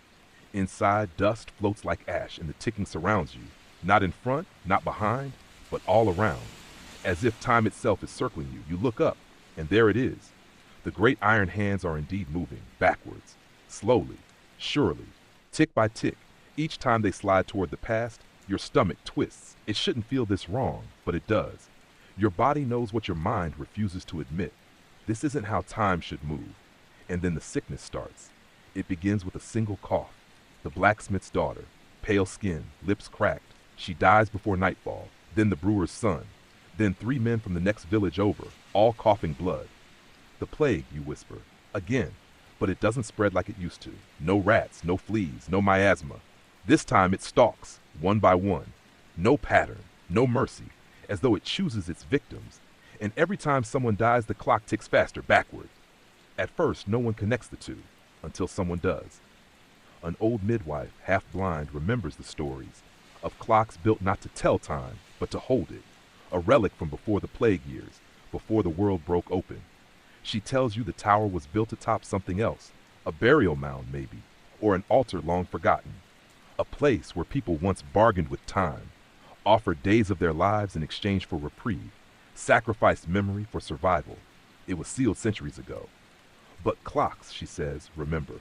Inside, dust floats like ash, and the ticking surrounds you, not in front, not behind, but all around. As if time itself is circling you, you look up, and there it is. The great iron hands are indeed moving, backwards, slowly, surely, tick by tick. Each time they slide toward the past, your stomach twists. It shouldn't feel this wrong, but it does. Your body knows what your mind refuses to admit. This isn't how time should move. And then the sickness starts. It begins with a single cough. The blacksmith's daughter, pale skin, lips cracked. She dies before nightfall. Then the brewer's son. Then 3 men from the next village over, all coughing blood. The plague, you whisper. Again. But it doesn't spread like it used to. No rats, no fleas, no miasma. This time it stalks, one by one. No pattern, no mercy, as though it chooses its victims. And every time someone dies, the clock ticks faster, backward. At first, no one connects the two, until someone does. An old midwife, half blind, remembers the stories of clocks built not to tell time, but to hold it. A relic from before the plague years, before the world broke open. She tells you the tower was built atop something else, a burial mound maybe, or an altar long forgotten. A place where people once bargained with time, offered days of their lives in exchange for reprieve, sacrificed memory for survival. It was sealed centuries ago. But clocks, she says, remember.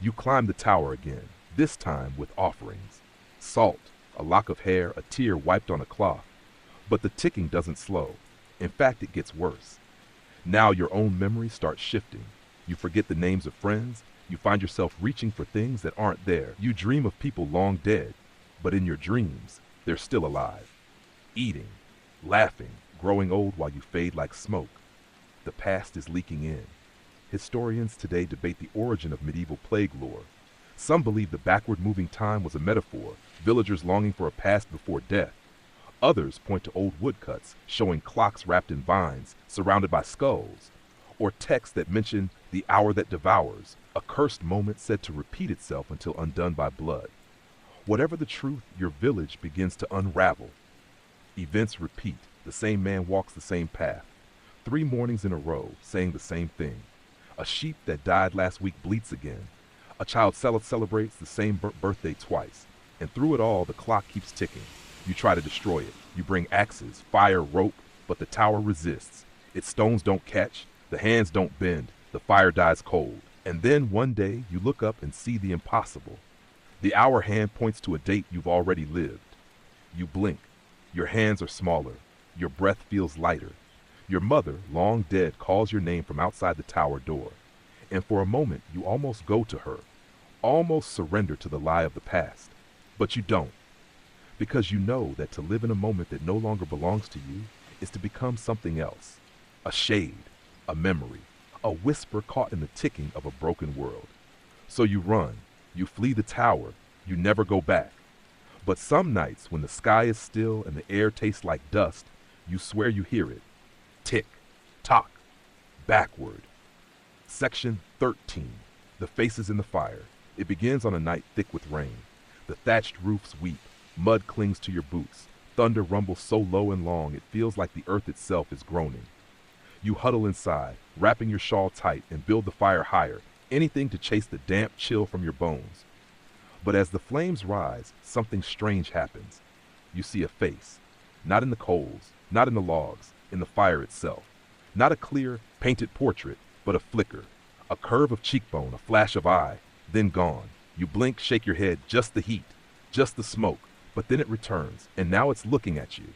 You climb the tower again, this time with offerings. Salt, a lock of hair, a tear wiped on a cloth. But the ticking doesn't slow. In fact, it gets worse. Now your own memory starts shifting. You forget the names of friends. You find yourself reaching for things that aren't there. You dream of people long dead, but in your dreams, they're still alive. Eating, laughing, growing old while you fade like smoke. The past is leaking in. Historians today debate the origin of medieval plague lore. Some believe the backward-moving time was a metaphor, villagers longing for a past before death. Others point to old woodcuts showing clocks wrapped in vines, surrounded by skulls, or texts that mention the hour that devours, a cursed moment said to repeat itself until undone by blood. Whatever the truth, your village begins to unravel. Events repeat. The same man walks the same path. 3 mornings in a row, saying the same thing. A sheep that died last week bleats again. A child celebrates the same birthday twice. And through it all, the clock keeps ticking. You try to destroy it. You bring axes, fire, rope, but the tower resists. Its stones don't catch, the hands don't bend, the fire dies cold. And then one day, you look up and see the impossible. The hour hand points to a date you've already lived. You blink. Your hands are smaller. Your breath feels lighter. Your mother, long dead, calls your name from outside the tower door. And for a moment, you almost go to her, almost surrender to the lie of the past. But you don't. Because you know that to live in a moment that no longer belongs to you is to become something else. A shade, a memory, a whisper caught in the ticking of a broken world. So you run, you flee the tower, you never go back. But some nights when the sky is still and the air tastes like dust, you swear you hear it. Tick, tock, backward. Section 13. The faces in the fire. It begins on a night thick with rain. The thatched roofs weep. Mud clings to your boots. Thunder rumbles so low and long it feels like the earth itself is groaning. You huddle inside, wrapping your shawl tight and build the fire higher, anything to chase the damp chill from your bones. But as the flames rise, something strange happens. You see a face. Not in the coals, not in the logs, in the fire itself. Not a clear, painted portrait, but a flicker. A curve of cheekbone, a flash of eye, then gone. You blink, shake your head, just the heat, just the smoke, but then it returns, and now it's looking at you.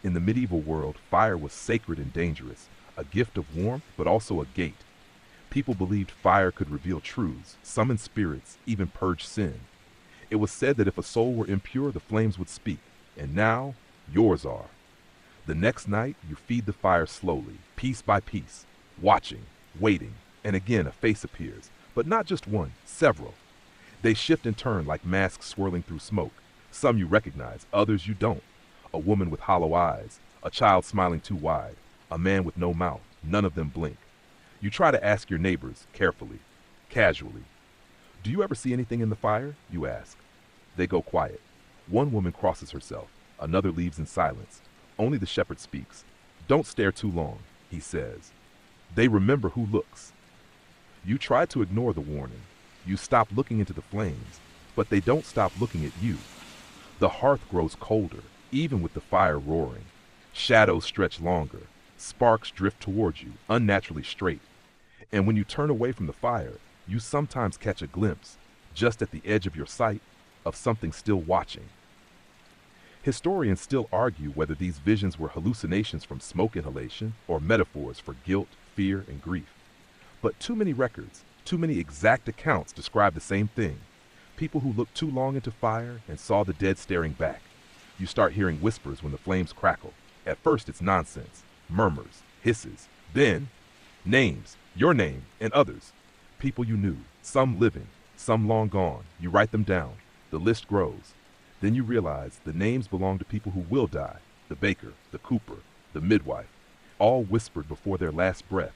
In the medieval world, fire was sacred and dangerous, a gift of warmth, but also a gate. People believed fire could reveal truths, summon spirits, even purge sin. It was said that if a soul were impure, the flames would speak, and now, yours are. The next night, you feed the fire slowly, piece by piece, watching, waiting, and again a face appears, but not just one, several. They shift and turn like masks swirling through smoke. Some you recognize, others you don't. A woman with hollow eyes, a child smiling too wide, a man with no mouth, none of them blink. You try to ask your neighbors, carefully, casually. Do you ever see anything in the fire? You ask. They go quiet. One woman crosses herself, another leaves in silence. Only the shepherd speaks. Don't stare too long, he says. They remember who looks. You try to ignore the warning. You stop looking into the flames, but they don't stop looking at you. The hearth grows colder, even with the fire roaring. Shadows stretch longer. Sparks drift towards you, unnaturally straight. And when you turn away from the fire, you sometimes catch a glimpse, just at the edge of your sight, of something still watching. Historians still argue whether these visions were hallucinations from smoke inhalation or metaphors for guilt, fear, and grief. But too many records, too many exact accounts describe the same thing. People who looked too long into fire and saw the dead staring back. You start hearing whispers when the flames crackle. At first it's nonsense, murmurs, hisses. Then, names, your name, and others. People you knew, some living, some long gone. You write them down. The list grows. Then you realize the names belong to people who will die. The baker, the cooper, the midwife, all whispered before their last breath.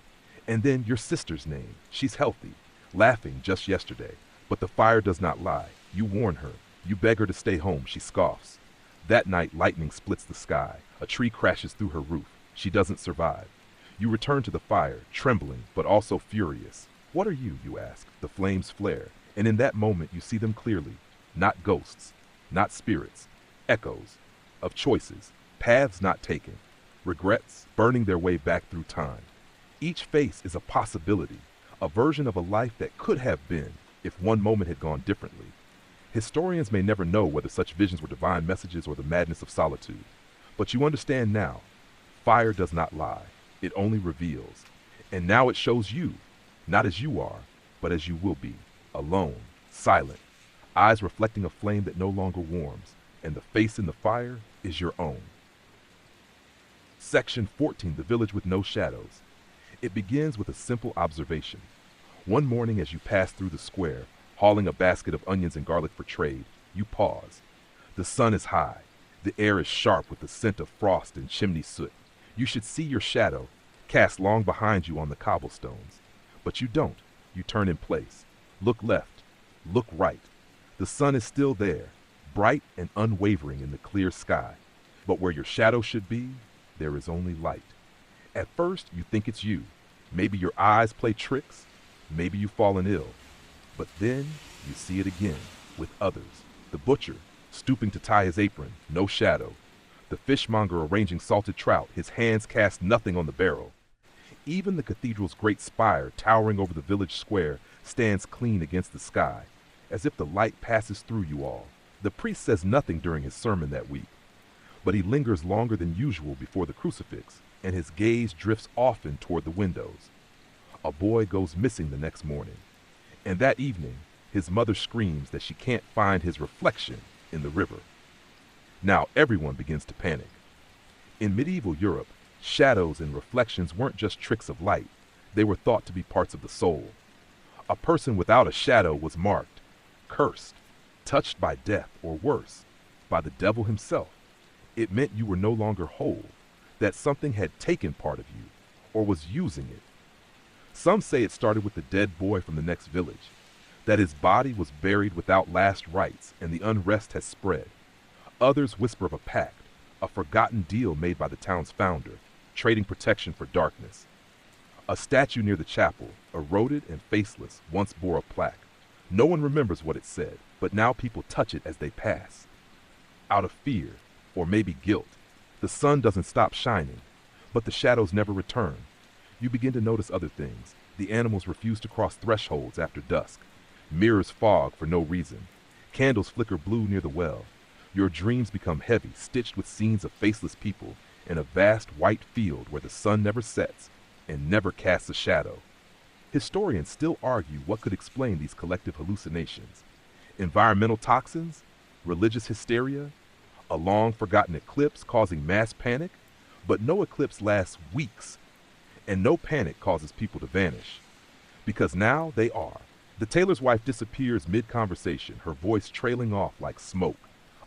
And then your sister's name. She's healthy, laughing just yesterday. But the fire does not lie. You warn her. You beg her to stay home. She scoffs. That night, lightning splits the sky. A tree crashes through her roof. She doesn't survive. You return to the fire, trembling, but also furious. What are you, you ask? The flames flare. And in that moment, you see them clearly. Not ghosts, not spirits. Echoes of choices, paths not taken, regrets burning their way back through time. Each face is a possibility, a version of a life that could have been if one moment had gone differently. Historians may never know whether such visions were divine messages or the madness of solitude. But you understand now, fire does not lie. It only reveals. And now it shows you, not as you are, but as you will be, alone, silent, eyes reflecting a flame that no longer warms, and the face in the fire is your own. Section 14, The Village with No Shadows. It begins with a simple observation. One morning as you pass through the square, hauling a basket of onions and garlic for trade, you pause. The sun is high. The air is sharp with the scent of frost and chimney soot. You should see your shadow, cast long behind you on the cobblestones. But you don't. You turn in place. Look left. Look right. The sun is still there, bright and unwavering in the clear sky. But where your shadow should be, there is only light. At first, you think it's you. Maybe your eyes play tricks. Maybe you've fallen ill. But then you see it again, with others. The butcher, stooping to tie his apron, no shadow. The fishmonger arranging salted trout, his hands cast nothing on the barrel. Even the cathedral's great spire, towering over the village square, stands clean against the sky, as if the light passes through you all. The priest says nothing during his sermon that week, but he lingers longer than usual before the crucifix, and his gaze drifts often toward the windows. A boy goes missing the next morning, and that evening, his mother screams that she can't find his reflection in the river. Now everyone begins to panic. In medieval Europe, shadows and reflections weren't just tricks of light. They were thought to be parts of the soul. A person without a shadow was marked, cursed, touched by death, or worse, by the devil himself. It meant you were no longer whole, that something had taken part of you, or was using it. Some say it started with the dead boy from the next village, that his body was buried without last rites and the unrest has spread. Others whisper of a pact, a forgotten deal made by the town's founder, trading protection for darkness. A statue near the chapel, eroded and faceless, once bore a plaque. No one remembers what it said, but now people touch it as they pass. Out of fear, or maybe guilt, the sun doesn't stop shining, But the shadows never return. You begin to notice other things. The animals refuse to cross thresholds after dusk. Mirrors fog for no reason. Candles flicker blue near the well. Your dreams become heavy, stitched with scenes of faceless people in a vast white field where the sun never sets and never casts a shadow. Historians still argue what could explain these collective hallucinations. Environmental toxins? Religious hysteria? A long-forgotten eclipse causing mass panic? But no eclipse lasts weeks, and no panic causes people to vanish. Because now they are. The tailor's wife disappears mid-conversation, her voice trailing off like smoke.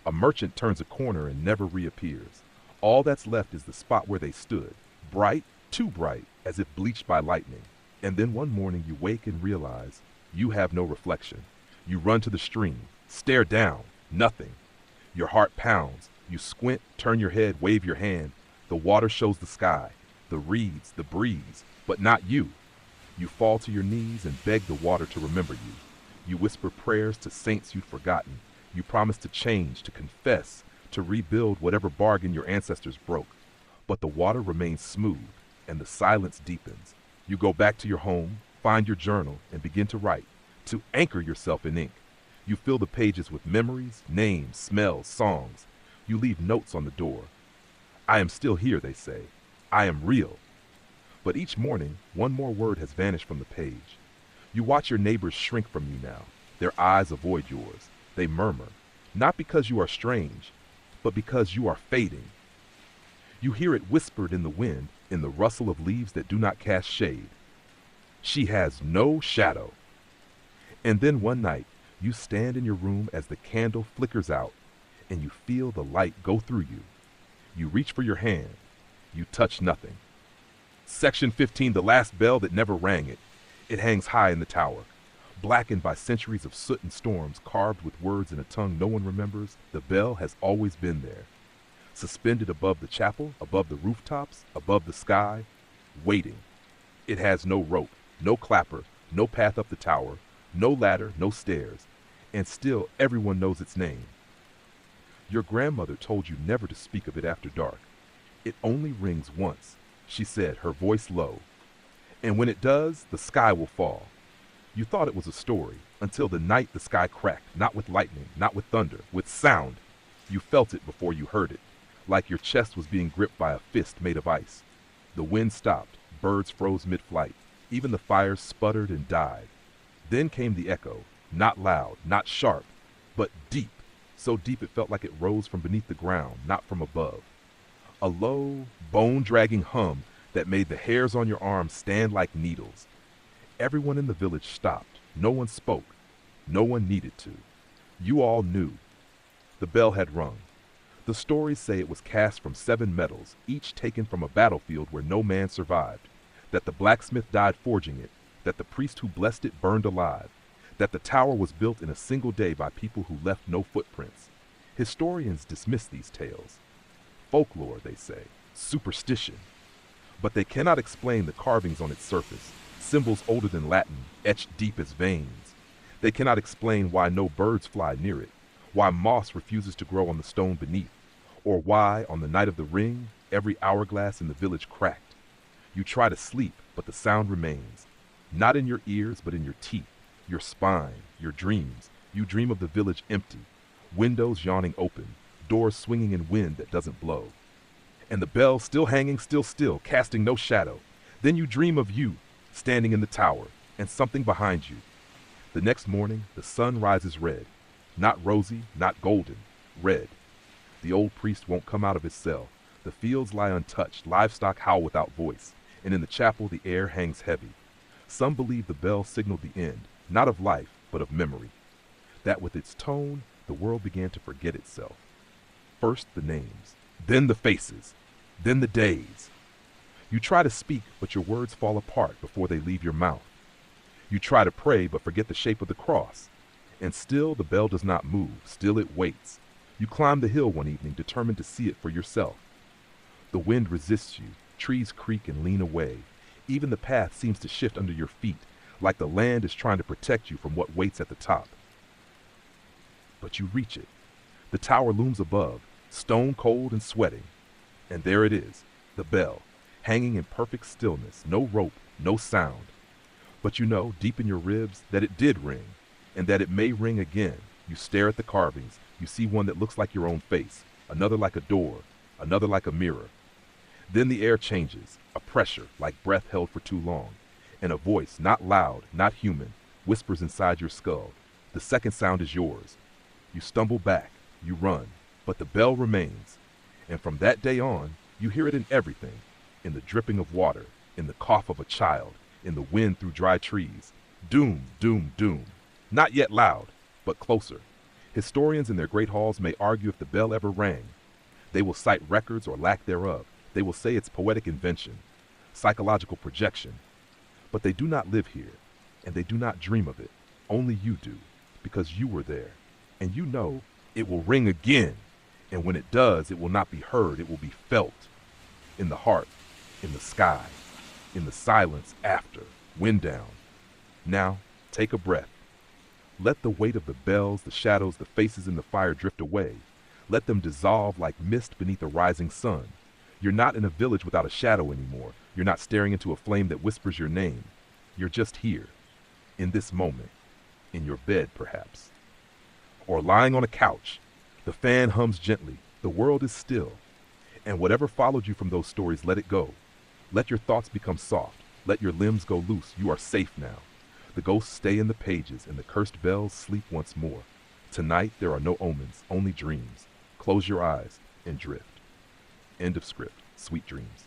A merchant turns a corner and never reappears. All that's left is the spot where they stood, bright, too bright, as if bleached by lightning. And then one morning you wake and realize you have no reflection. You run to the stream, stare down, nothing. Your heart pounds. You squint, turn your head, wave your hand. The water shows the sky, the reeds, the breeze, but not you. You fall to your knees and beg the water to remember you. You whisper prayers to saints you'd forgotten. You promise to change, to confess, to rebuild whatever bargain your ancestors broke. But the water remains smooth, and the silence deepens. You go back to your home, find your journal, and begin to write, to anchor yourself in ink. You fill the pages with memories, names, smells, songs. You leave notes on the door. I am still here, they say. I am real. But each morning, one more word has vanished from the page. You watch your neighbors shrink from you now. Their eyes avoid yours. They murmur, not because you are strange, but because you are fading. You hear it whispered in the wind, in the rustle of leaves that do not cast shade. She has no shadow. And then one night, you stand in your room as the candle flickers out, and you feel the light go through you. You reach for your hand. You touch nothing. Section 15, the last bell that never rang it. It hangs high in the tower. Blackened by centuries of soot and storms, carved with words in a tongue no one remembers, the bell has always been there. Suspended above the chapel, above the rooftops, above the sky, waiting. It has no rope, no clapper, no path up the tower, no ladder, no stairs, and still everyone knows its name. Your grandmother told you never to speak of it after dark. It only rings once, she said, her voice low. And when it does, the sky will fall. You thought it was a story, until the night the sky cracked, not with lightning, not with thunder, with sound. You felt it before you heard it, like your chest was being gripped by a fist made of ice. The wind stopped, birds froze mid-flight, even the fires sputtered and died. Then came the echo, not loud, not sharp, but deep, so deep it felt like it rose from beneath the ground, not from above. A low, bone-dragging hum that made the hairs on your arms stand like needles. Everyone in the village stopped. No one spoke. No one needed to. You all knew. The bell had rung. The stories say it was cast from 7 metals, each taken from a battlefield where no man survived, that the blacksmith died forging it, that the priest who blessed it burned alive, that the tower was built in a single day by people who left no footprints. Historians dismiss these tales. Folklore, they say, superstition. But they cannot explain the carvings on its surface, symbols older than Latin, etched deep as veins. They cannot explain why no birds fly near it, why moss refuses to grow on the stone beneath, or why, on the night of the ring, every hourglass in the village cracked. You try to sleep, but the sound remains, not in your ears, but in your teeth, your spine, your dreams. You dream of the village empty, windows yawning open, doors swinging in wind that doesn't blow. And the bell still hanging still, casting no shadow. Then you dream of you, standing in the tower, and something behind you. The next morning, the sun rises red. Not rosy, not golden, red. The old priest won't come out of his cell. The fields lie untouched, livestock howl without voice, and in the chapel the air hangs heavy. Some believe the bell signaled the end, not of life, but of memory. That with its tone, the world began to forget itself. First the names, then the faces, then the days. You try to speak, but your words fall apart before they leave your mouth. You try to pray, but forget the shape of the cross. And still the bell does not move, still it waits. You climb the hill one evening, determined to see it for yourself. The wind resists you, trees creak and lean away. Even the path seems to shift under your feet, like the land is trying to protect you from what waits at the top. But you reach it. The tower looms above, stone cold and sweating. And there it is, the bell, hanging in perfect stillness, no rope, no sound. But you know, deep in your ribs, that it did ring, and that it may ring again. You stare at the carvings, you see one that looks like your own face, another like a door, another like a mirror. Then the air changes, a pressure, like breath held for too long, and a voice, not loud, not human, whispers inside your skull. The second sound is yours. You stumble back, you run, but the bell remains. And from that day on, you hear it in everything, in the dripping of water, in the cough of a child, in the wind through dry trees. Doom, doom, doom. Not yet loud, but closer. Historians in their great halls may argue if the bell ever rang. They will cite records or lack thereof. They will say it's poetic invention, psychological projection. But they do not live here, and they do not dream of it. Only you do, because you were there. And you know it will ring again. And when it does, it will not be heard, it will be felt. In the heart, in the sky, in the silence after, wind down. Now, take a breath. Let the weight of the bells, the shadows, the faces in the fire drift away. Let them dissolve like mist beneath a rising sun. You're not in a village without a shadow anymore. You're not staring into a flame that whispers your name. You're just here, in this moment, in your bed perhaps. Or lying on a couch. The fan hums gently. The world is still. And whatever followed you from those stories, let it go. Let your thoughts become soft. Let your limbs go loose. You are safe now. The ghosts stay in the pages, and the cursed bells sleep once more. Tonight there are no omens, only dreams. Close your eyes and drift. End of script. Sweet dreams.